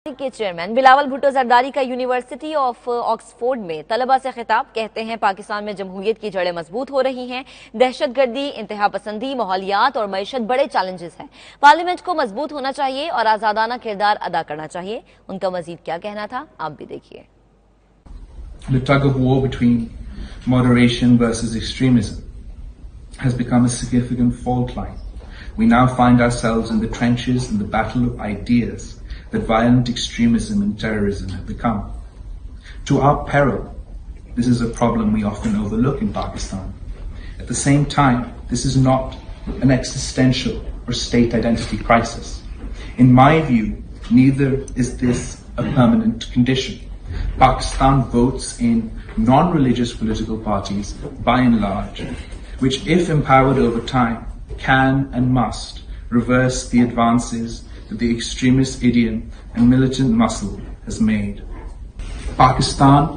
के चेयरमैन बिलावल भुट्टो जरदारी का university of Oxford में तलबा से खिताब। कहते हैं पाकिस्तान में जमहूरियत की जड़ें मजबूत हो रही हैं। दहशतगर्दी, इंतहा पसंदी, माहौलियात और मईशत बड़े चैलेंजेस हैं। पार्लियामेंट को मजबूत होना चाहिए और आजादाना किरदार अदा करना चाहिए। उनका मजीद क्या कहना था, आप भी देखिए। The tug of war between moderation versus extremism has become a significant fault line. We now find ourselves in the trenches in the battle of ideas that violent extremism and terrorism have become. To our peril, this is a problem we often overlook in Pakistan. At the same time, this is not an existential or state identity crisis. In my view, neither is this a permanent condition. Pakistan votes in non-religious political parties, by and large, which, if empowered over time, can and must reverse the advances that the extremist idiom and militant muscle has made. Pakistan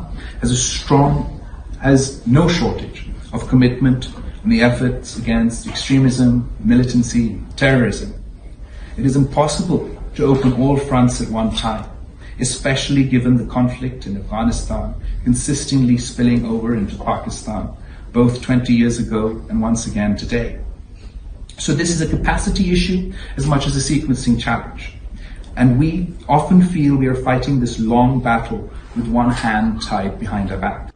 has no shortage of commitment in the efforts against extremism, militancy, terrorism. It is impossible to open all fronts at one time, especially given the conflict in Afghanistan consistently spilling over into Pakistan, both 20 years ago and once again today. So this is a capacity issue as much as a sequencing challenge. And we often feel we are fighting this long battle with one hand tied behind our back.